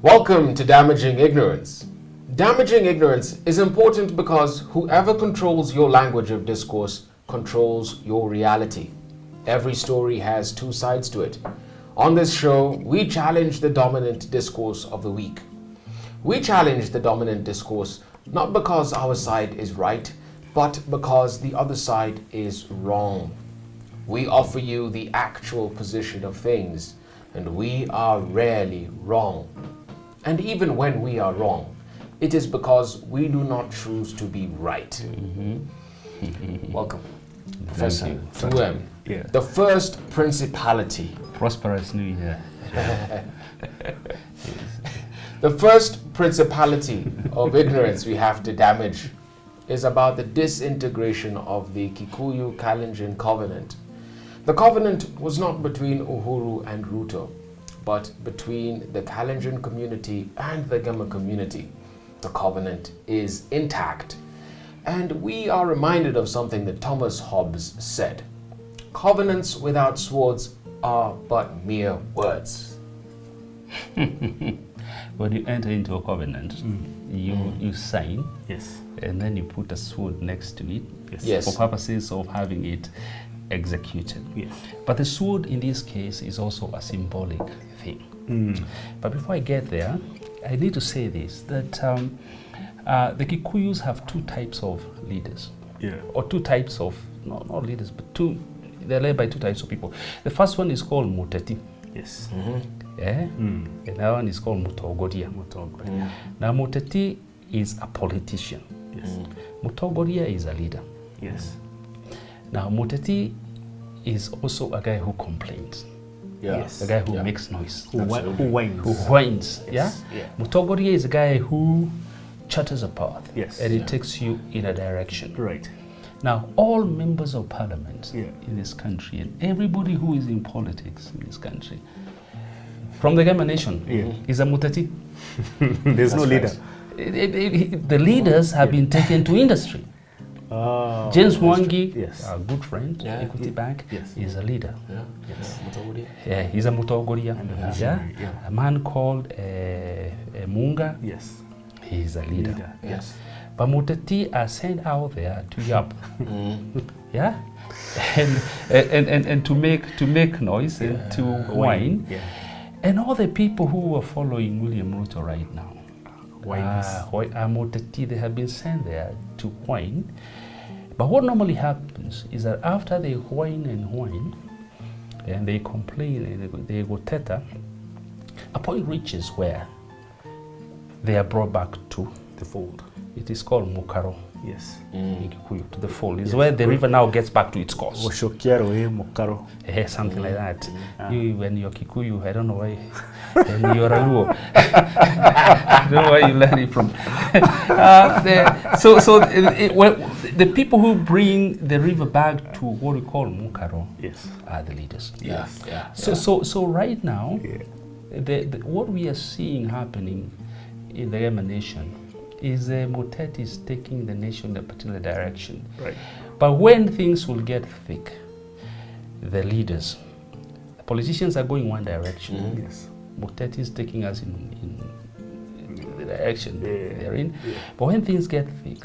Welcome to Damaging Ignorance. Damaging ignorance is important because whoever controls your language of discourse controls your reality. Every story has two sides to it. On this show, we challenge the dominant discourse of the week. We challenge the dominant discourse not because our side is right, but because the other side is wrong. We offer you the actual position of things, and we are rarely wrong. And even when we are wrong, it is because we do not choose to be right. Welcome, Professor, to the first principality. Prosperous New Year. The first principality of ignorance we have to damage is about the disintegration of the Kikuyu Kalenjin covenant. The covenant was not between Uhuru and Ruto, but between the Kalenjin community and the Gema community. The covenant is intact. And we are reminded of something that Thomas Hobbes said. Covenants without swords are but mere words. When you enter into a covenant, you sign, Yes. and then you put a sword next to it Yes. for purposes of having it executed. Yes. But the sword in this case is also a symbolic thing. But before I get there, I need to say this, that the Kikuyus have two types of leaders. Yeah. Or two types of, not leaders, but they're led by two types of people. The first one is called Muteti. Yes. Yeah? And that one is called Mutogoria. Mutogoria. Now Muteti is a politician. Yes. Mutogoria is a leader. Yes. Now Muteti is also a guy who complains. Yes. A guy who makes noise. Who whines. Who whines. Yes. Yeah? Yeah. Mutogoria is a guy who charters a path. Yes. And it takes you in a direction. Right. Now, all members of parliament Yeah. in this country and everybody who is in politics in this country, from the Gema nation, is a Muteti. There's no leader. The leaders have been taken to industry. James Mwangi, Yes. a good friend, Equity Bank, Yes. is a leader. Yes. Yeah, he's a Mutogoria. A man called Munga, Yes. he's a leader. Yes. But Muteti are sent out there to yap, yeah, and to make noise and to whine, Yeah. and all the people who are following William Ruto right now, Muteti, they have been sent there to whine. But what normally happens is that after they whine and they complain and they go theta, a point reaches where they are brought back to The fold. it is called Mukaro Yes. in Kikuyu, to the fall. It's where the river now gets back to its course. Oshokiaro Mukaro. Something like that. When you're Kikuyu, I don't know why. And you're a Luo. I don't know where you learn it from. The people who bring the river back to what we call Mukaro Yes. are the leaders. Yes. Yeah. So right now, what we are seeing happening in the Gema nation is Muteti is taking the nation in a particular direction. Right. But when things will get thick, the leaders, the politicians are going one direction. Yes. Muteti is taking us in the direction they're in. Yeah. But when things get thick,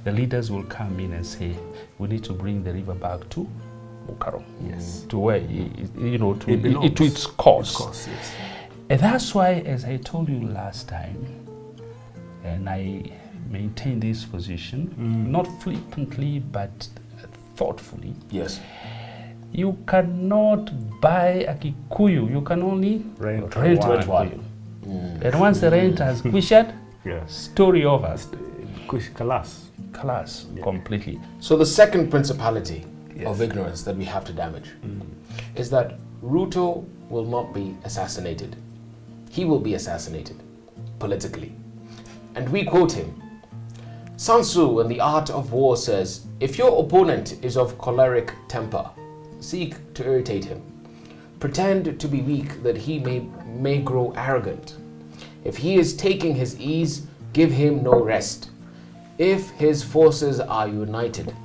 the leaders will come in and say, we need to bring the river back to Mukaro. Yes. To where, to its course. Of course, yes. And that's why, as I told you last time, and I maintain this position, not flippantly, but thoughtfully. Yes. You cannot buy a Kikuyu, you can only rent one. And once the rent has quished, story over. Class, completely. So the second principality of ignorance that we have to damage is that Ruto will not be assassinated. He will be assassinated politically. And we quote him. Sun Tzu in The Art of War says, if your opponent is of choleric temper, seek to irritate him. Pretend to be weak that he may grow arrogant. If he is taking his ease, give him no rest. If his forces are united,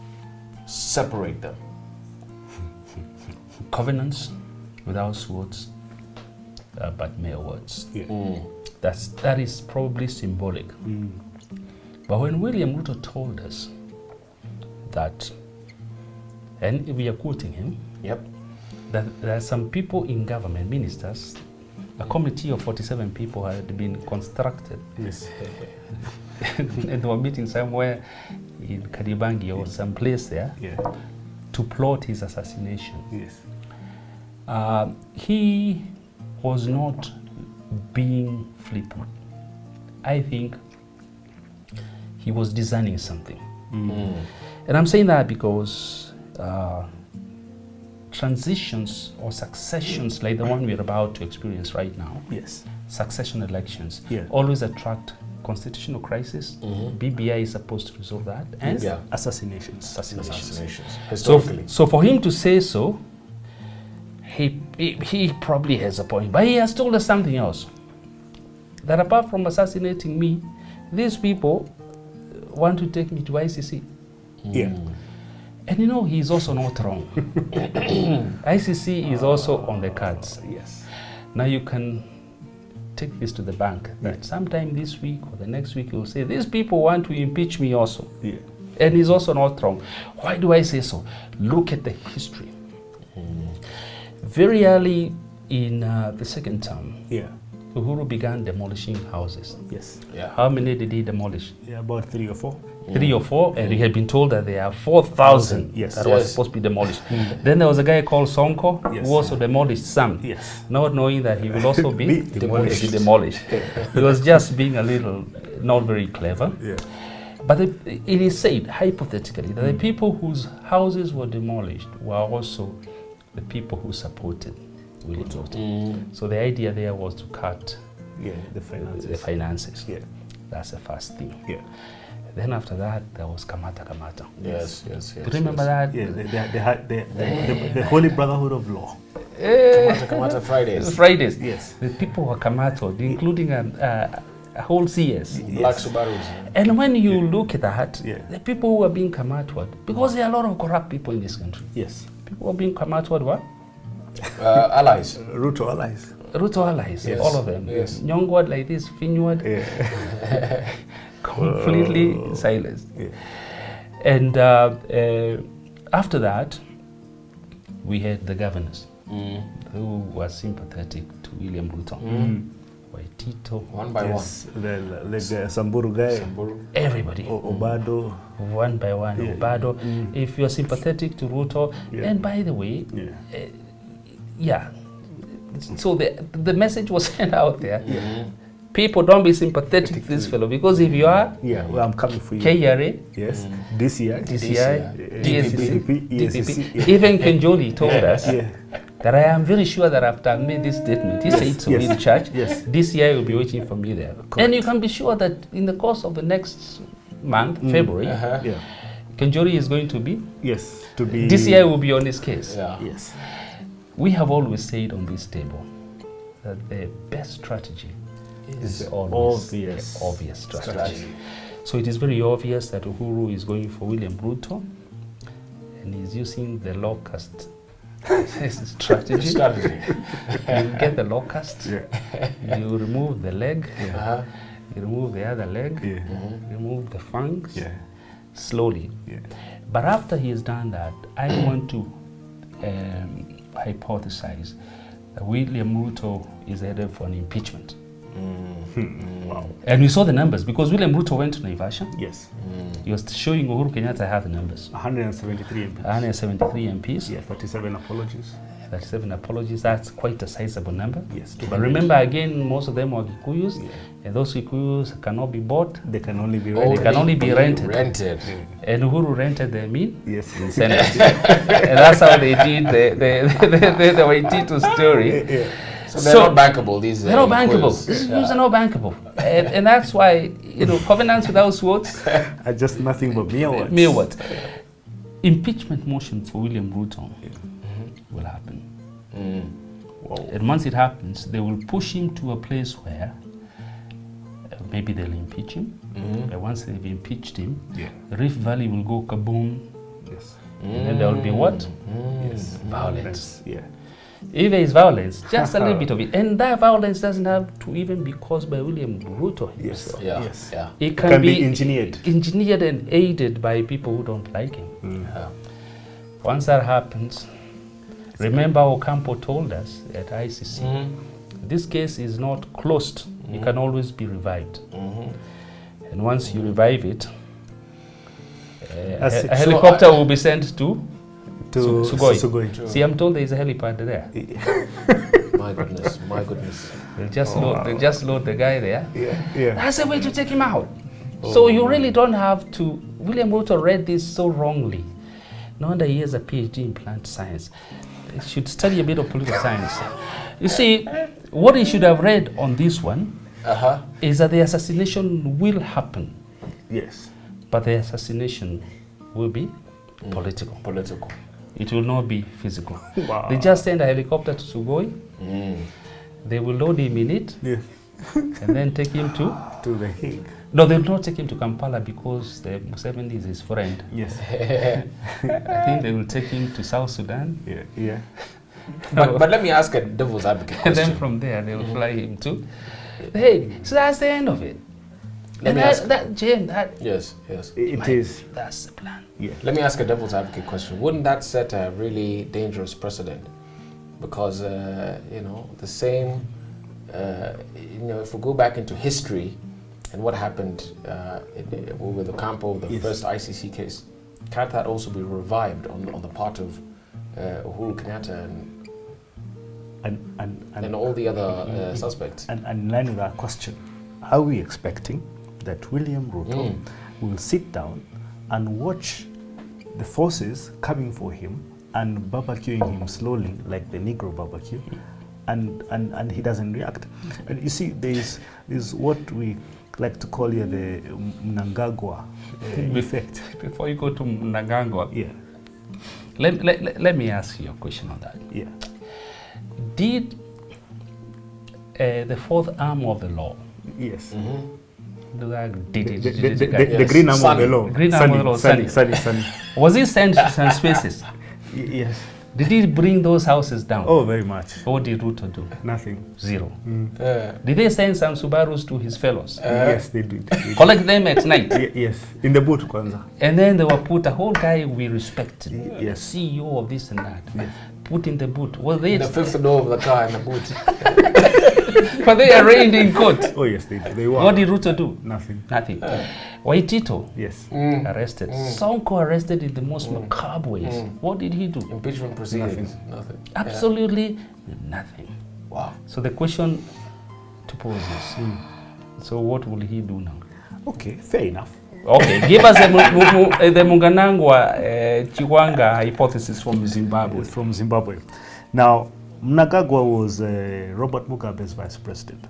separate them. Covenants without swords, but mere words. Yeah. That is probably symbolic. But when William Ruto told us that, and we are quoting him, Yep. that there are some people in government, ministers, a committee of 47 people had been constructed. Yes. And they were meeting somewhere in Kadibangi or some place there Yeah. to plot his assassination. Yes. He was not being flippant. I think he was designing something. And I'm saying that because transitions or successions like the one we're about to experience right now, Yes. succession elections, Yeah. always attract constitutional crisis. BBI is supposed to resolve that. And Yeah. Assassinations. Assassinations. So, Historically. so for him to say so, he probably has a point. But he has told us something else. That apart from assassinating me, these people want to take me to ICC. Yeah. And you know, he's also not wrong. ICC is also on the cards. Yes. Now you can take this to the bank that sometime this week or the next week you'll say, these people want to impeach me also. Yeah. And he's also not wrong. Why do I say so? Look at the history. Very early in the second term, Yeah. Uhuru began demolishing houses. Yes. Yeah. How many did he demolish? Yeah, about 3 or 4. 3 or 4, and he had been told that there are 4,000 Yes. that was Yes. supposed to be demolished. Then there was a guy called Sonko Yes. who also demolished some, Yes. not knowing that he will also be Demolished. demolished. He was just being a little not very clever. Yeah. But it is said, hypothetically, that the people whose houses were demolished were also the people who supported William Ruto. So the idea there was to cut Yeah. The finances. the finances. Yeah. That's the first thing. Yeah. Then after that, there was Kamata. Yes, yes, yes. Do you remember that? Yeah. They had the Holy Brotherhood of Law. Kamata Fridays. Fridays. Yes. The people were kamato, including a whole CS. Black Subarus. And when you look at that, Yeah. the people who are being kamatwad, because there are a lot of corrupt people in this country. Yes. People who are being kamatwad, what? Allies. Ruto allies. Ruto allies, Yes. all of them. Yes. Nyongwad like this, Finwad, Yeah. completely silenced. Yeah. And after that, we had the governors who were sympathetic to William Ruto. Waitito, One by Yes. The Samburu guy. one. everybody, Obado. one by one, Yeah. Obado. If you're sympathetic to Ruto, Yeah. and by the way, Yeah. yeah, so the message was sent out there. People, don't be sympathetic to this fellow, because if you are, Yeah. Well, I'm coming for you. KRA, Yes. DCI. DCI, DPP, DPP, even Kenjoli told us Yeah. that I am very sure that after I made this statement, he said so Yes. in church, Yes. DCI will be waiting for me there. And you can be sure that in the course of the next month, February, Yeah. Kenjoli is going to be, Yes. To be. DCI will be on his case. Yeah. Yes. We have always said on this table that the best strategy is always obvious. the obvious strategy. Strategy. So it is very obvious that Uhuru is going for William Ruto, and he's using the locust strategy. You get the locust, Yeah. you remove the leg, Uh-huh. you remove the other leg, Yeah. remove the fangs, Yeah. slowly. Yeah. But after he has done that, I want to hypothesize that William Ruto is headed for an impeachment. Wow. And we saw the numbers, because William Ruto went to Naivasha. Yes. He was showing Uhuru Kenyatta have the numbers. 173 MPs. 173 MPs, Yeah. 37 apologies. 37 apologies. That's quite a sizable number. Yes. But remember, again, most of them were Kikuyus, Yeah. and those Kikuyus cannot be bought. They can only be They rented. can only be rented. Rented. And Uhuru rented them in Yes. Senate. And that's how they did the Waitito story. Yeah. So they're not bankable, these They're not bankable. Kikuyus. These are not bankable. And that's why, covenants without swords, Are just nothing but mere words. mere what? Impeachment motion for William Ruto will happen. Wow. And once it happens, they will push him to a place where maybe they'll impeach him. And once they've impeached him, Yeah. Rift Valley will go kaboom. Yes. And then there will be what? Yes. Violence. That's, yeah. If there is violence, just a little bit of it. And that violence doesn't have to even be caused by William Ruto himself. Yes. It can be engineered. Engineered and aided by people who don't like him. Once that happens, remember Ocampo told us at ICC, this case is not closed. It can always be revived. And once you revive it, a helicopter will be sent to Sugoi. See, I'm told there is a helipad there. My goodness. They'll just load the guy there. Yeah. That's the way to take him out. So you really don't have to. William Ruto read this so wrongly. No wonder he has a PhD in plant science. He should study a bit of political science. You see, what he should have read on this one is that the assassination will happen. Yes. But the assassination will be political. It will not be physical. Wow. They just send a helicopter to Sugoi. They will load him in it and then take him to the Hague. No, they will not take him to Kampala because the Museveni is his friend. Yes. I think they will take him to South Sudan. Yeah. But let me ask a devil's advocate question. And then from there they will fly him to The Hague. So that's the end of it. Yes. It is. That's the plan. Yeah. Let me ask a devil's advocate question. Wouldn't that set a really dangerous precedent? Because the same. If we go back into history and what happened with Ocampo, the first ICC case, can't that also be revived on the part of Uhuru Kenyatta and all the other suspects? And in line with that question, are we expecting that William Ruto will sit down and watch the forces coming for him and barbecuing him slowly like the Negro barbecue, and he doesn't react? And you see, there's what we like to call here the Mnangagwa effect. Before you go to Mnangagwa, let me ask you a question on that. Yeah. Did the fourth arm of the law? Yes. The green arm of the law. Green arm of the law. Sunny. Was he sent to some spaces? Yes. Did he bring those houses down? Oh, very much. What did Ruto do? Nothing. Zero. Did they send some Subarus to his fellows? Yes, they did. Collect them at night? Yes, in the boot, Kwanza. And then they were put, a whole guy we respected, Yes. CEO of this and that, Yes. put in the boot. Was they The fifth door of the car in the boot. were they arraigned in court? Oh, yes, they did. They were. What did Ruto do? Nothing. Waitito Yes. arrested. Sonko arrested in the most macabre ways. What did he do? Impeachment proceedings. Nothing. Absolutely nothing. Wow. So the question to pose is, so what will he do now? Okay, fair enough. Okay, give us the Munganangwa Chiwanga hypothesis from Zimbabwe. It's from Zimbabwe. Now, Mnangagwa was Robert Mugabe's vice president,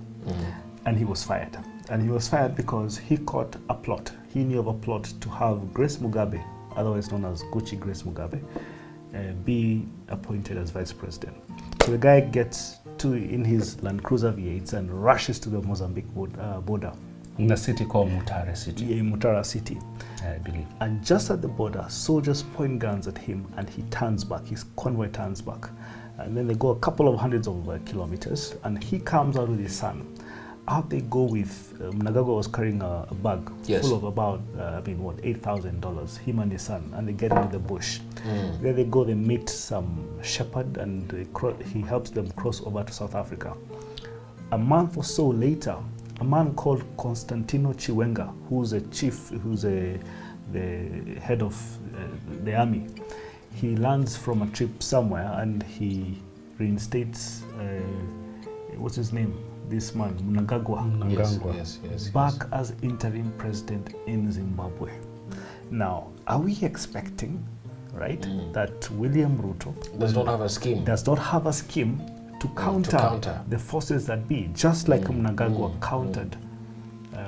and he was fired. And he was fired because he caught a plot. He knew of a plot to have Grace Mugabe, otherwise known as Gucci Grace Mugabe, be appointed as vice president. So the guy gets in his Land Cruiser V8s and rushes to the Mozambique border. In a city called Mutare City. Yeah, in Mutara City. I believe. And just at the border, soldiers point guns at him and he turns back. His convoy turns back. And then they go a couple of hundreds of kilometers and he comes out with his son. Out they go with, Mnangagwa was carrying a bag full of about, $8,000, him and his son, and they get into the bush. There they go, they meet some shepherd and he helps them cross over to South Africa. A month or so later, a man called Constantino Chiwenga, who's a chief, the head of the army, he lands from a trip somewhere and he reinstates, what's his name? This man, Mnangagwa, Yes. back as interim president in Zimbabwe. Now, are we expecting, that William Ruto does not have a scheme to counter the forces that be, just like Mnangagwa countered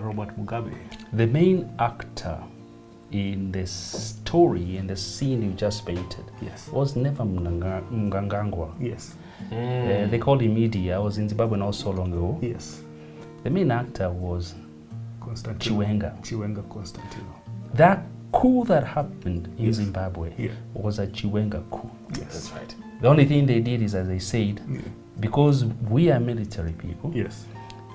Robert Mugabe? The main actor in the story, in the scene you just painted, was never Mnangagwa. Yes. They called him media. I was in Zimbabwe not so long ago. Yes. The main actor was Chiwenga Constantino. That coup that happened in Yes. Zimbabwe Yeah. was a Chiwenga coup. Yes. That's right. The only thing they did is, as I said, Yeah. because we are military people, Yes.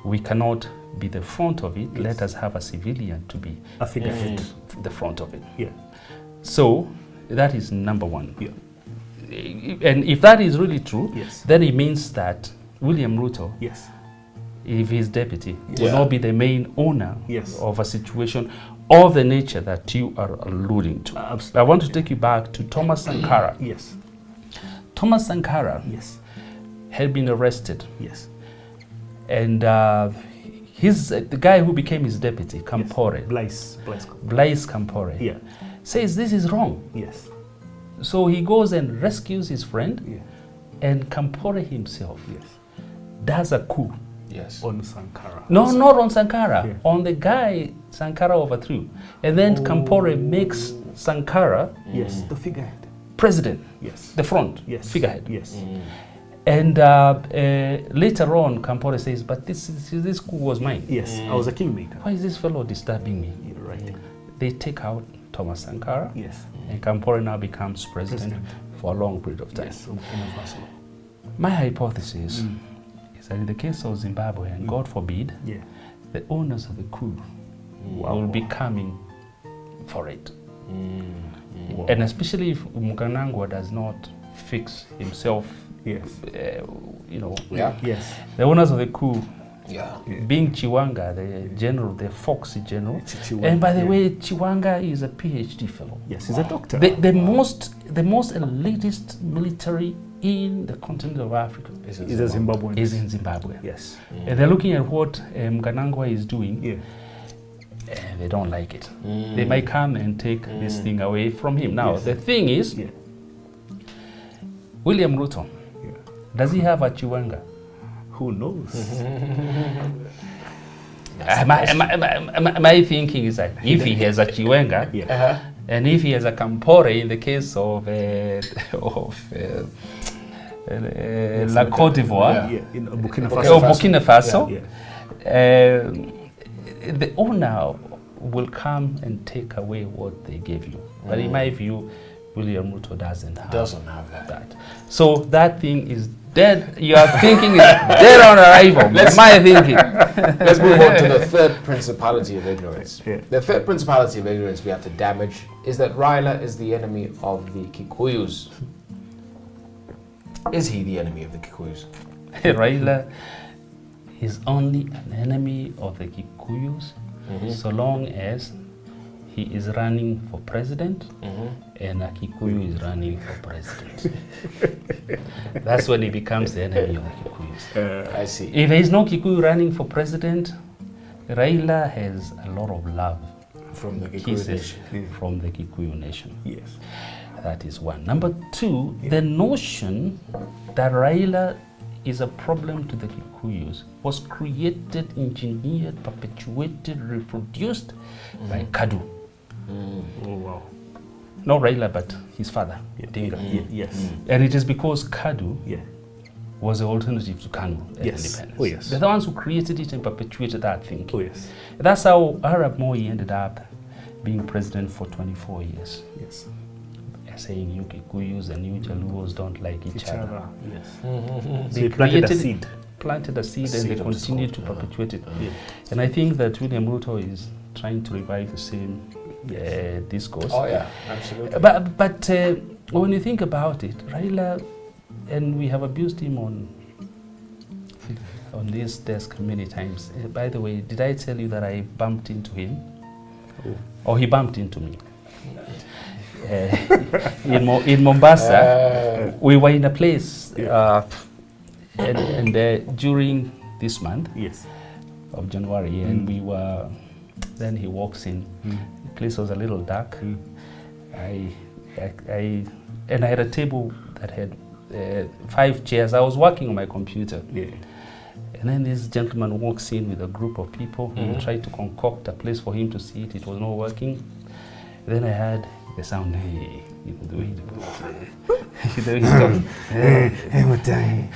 we cannot be the front of it. Yes. Let us have a civilian to be I think I fit. the front of it. Yeah. So that is number one. Yeah. And if that is really true, Yes. then it means that William Ruto, Yes. if he's deputy, will Yeah. not be the main owner Yes. of a situation of the nature that you are alluding to. Absolutely. I want to take you back to Thomas Sankara. Yes. Thomas Sankara Yes. had been arrested, Yes. and he's the guy who became his deputy, Kampore, Blaise. Blaise Kampore, Yeah. says this is wrong. Yes. So he goes and rescues his friend, Yeah. and Kampore himself Yes. does a coup. Yes. On Sankara. No, not on Sankara, Yeah. on the guy Sankara overthrew. And then Kampore makes Sankara Yes. The figurehead. president, Yes. the front, Yes. figurehead. Yes. And later on, Kampore says, but this coup was mine. Yes. I was a kingmaker. Why is this fellow disturbing me? You're right. They take out Thomas Sankara, Yes. and Kampore now becomes president President. for a long period of time. Yes. Burkina Faso. My hypothesis is that in the case of Zimbabwe, and God forbid, Yeah. the owners of the coup will be coming for it. Wow. And especially if Mnangagwa does not fix himself, Yes. you know, Yeah. Yes. the owners of the coup, Yeah. being Chiwanga, the general, the Foxy general. Chiwanga, And by the yeah. way, Chiwanga is a PhD fellow. Yes, he's a doctor. The most elitist military in the continent of Africa This He's a Zimbabwean. is in Zimbabwe. Yes. And they're looking at what Mnangagwa is doing, Yeah. and they don't like it. They might come and take this thing away from him. Now, Yes. the thing is, Yeah. William Ruto, Yeah. does he have a Chiwanga? Who knows? My thinking is that if he has a Chiwenga, Yeah. and if he has a Kampore in the case of La Côte d'Ivoire, Yeah. In Burkina Okay. Faso. or Burkina Faso, Yeah. the owner will come and take away what they gave you. But in my view, William Ruto doesn't have that. So that thing is dead. Your thinking is dead on arrival. My thinking. Let's move on to the third principality of ignorance. Yeah. The third principality of ignorance we have to damage is that Raila is the enemy of the Kikuyus. Is he the enemy of the Kikuyus? Raila is only an enemy of the Kikuyus so long as he is running for president and a Kikuyu is running for president. That's when he becomes the enemy of the Kikuyus. I see. If there is no Kikuyu running for president, Raila has a lot of love From the Kikuyu kisses nation. from the Kikuyu nation. Yes. That is one. Number two, the notion that Raila is a problem to the Kikuyus was created, engineered, perpetuated, reproduced by Kadu. Oh, wow. Not Raila, but his father, Odinga. Yes. And it is because Kadu Yeah. was the alternative to Kanu as Yes. independence. Oh, yes. They're the ones who created it and perpetuated that thinking. Oh, yes. That's how Arab Moi ended up being president for 24 years. Yes. Saying you Kikuyus and you Jaluos don't like each other. Yes. They They planted a created- seed. Planted a seed and Seed they of continue to discord, perpetuate it. Yeah. And I think that William Ruto is trying to revive the same discourse. Oh yeah, absolutely. But when you think about it, Raila, and we have abused him on this desk many times. By the way, did I tell you that I bumped into him? Oh. Or he bumped into me? In Mombasa, we were in a place, and during this month Yes. of January, and we were. Then he walks in. The place was a little dark. I had a table that had 5 chairs. I was working on my computer. Yeah. And then this gentleman walks in with a group of people. We tried to concoct a place for him to sit. It was not working. Then I heard the sound, hey, you know, the way he he's talking. Hey, what time?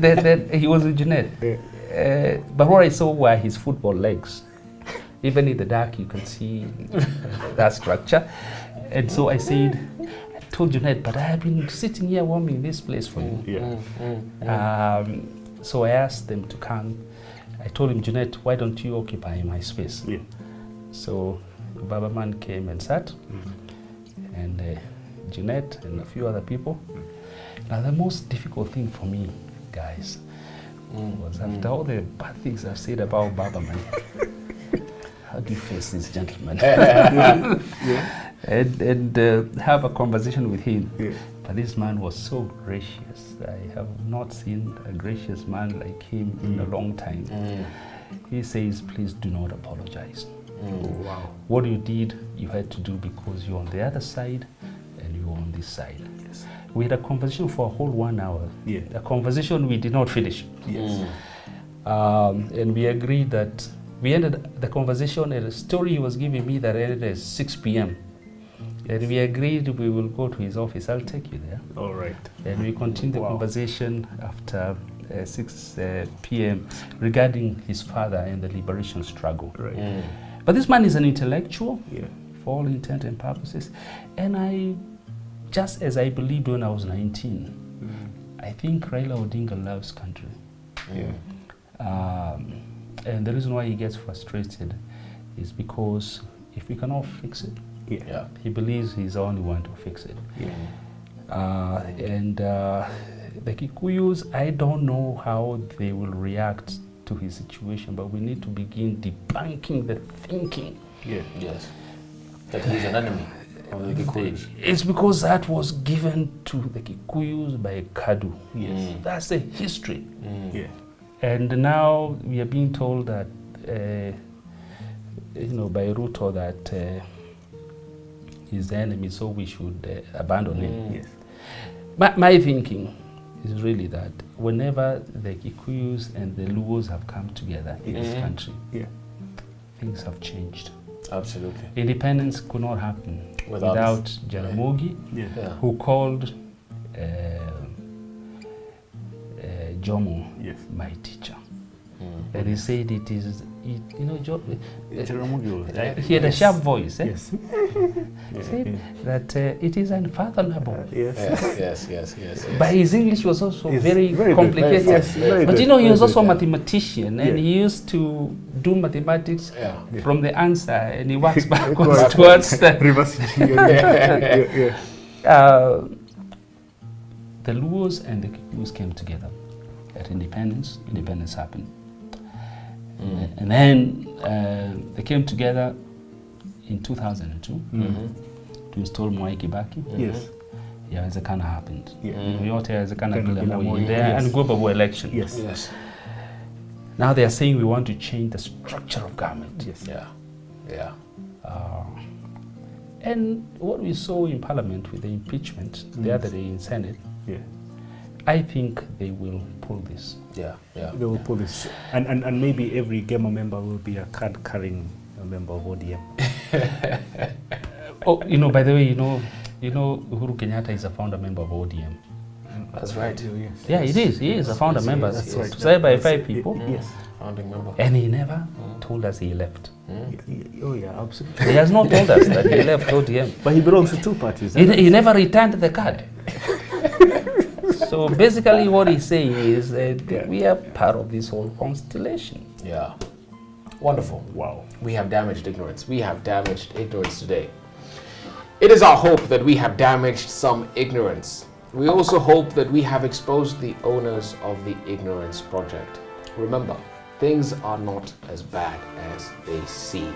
That he was a Jeanette. But what I saw were his football legs. Even in the dark, you can see that structure. And so I said, I told Junaid, but I have been sitting here warming this place for you. So I asked them to come. I told him, Junaid, why don't you occupy my space? Yeah. So Baba Man came and sat, and Junaid and a few other people. Now the most difficult thing for me, guys, was after all the bad things I've said about Baba Man, how do you face this gentleman? And have a conversation with him. Yeah. But this man was so gracious. I have not seen a gracious man like him in a long time. He says, please do not apologize. Wow. What you did, you had to do because you're on the other side and you're on this side. Yes. We had a conversation for a whole 1 hour. Yeah. A conversation we did not finish. Yes. And we agreed that we ended the conversation at a story he was giving me that ended at 6 p.m. And we agreed we will go to his office. I'll take you there. All right. And we continued the Wow. conversation after 6 p.m. regarding his father and the liberation struggle. Right. But this man is an intellectual, Yeah. for all intent and purposes. And I, just as I believed when I was 19, I think Raila Odinga loves country. Yeah. And the reason why he gets frustrated is because if we cannot fix it, Yeah. he believes he's the only one to fix it. Yeah. The Kikuyus, I don't know how they will react to his situation, but we need to begin debunking the thinking. Yeah. Yes. That he's an enemy of the Kikuyus. It's because that was given to the Kikuyus by Kadu. Yes. That's the history. Yeah. And now we are being told that, by Ruto that he's the enemy, so we should abandon him. Yes. My thinking is really that whenever the Kikuyus and the Luos have come together in this country, Yeah. things have changed. Absolutely. Independence could not happen without Jaramogi, Yeah. who called Jomo Yes. my teacher. And he said it is, Jaramogi. he had a sharp voice. Yes. He said that it is unfathomable. Yes. Yes. But his English was also It's very very good. complicated. Yes, very But good. he was Very also a good. mathematician, and Yeah. he used to do mathematics Yeah. from the answer, and he works backwards towards the... Reverse. Yeah. The Luos and the Kikuyus came together at independence. Independence happened. And then they came together in 2002 to install Mwai Kibaki. Yes. Yawezekana happened. Yeah. Yote yawezekana bila Bila Moi Moi, there, yes. and global election. Yes. Yes. Now they are saying we want to change the structure of government. Yes. Yeah. And what we saw in Parliament with the impeachment the other day in Senate, Yeah. I think they will pull this. Yeah. They will pull this, and maybe every Gema member will be a card-carrying member of ODM. Oh, by the way, Uhuru Kenyatta is a founder member of ODM. That's right. Yeah, it is. He is a founder Yes, member. that's right. Said by 5 people. Yes. Founding member. And he never told us he left. Oh yeah, absolutely. He has not told us that he left ODM. But he belongs to two parties. He never returned the card. So basically what he's saying is we are part of this whole constellation. Yeah. Wonderful. Wow. We have damaged ignorance. We have damaged ignorance today. It is our hope that we have damaged some ignorance. We also hope that we have exposed the owners of the Ignorance Project. Remember, things are not as bad as they seem.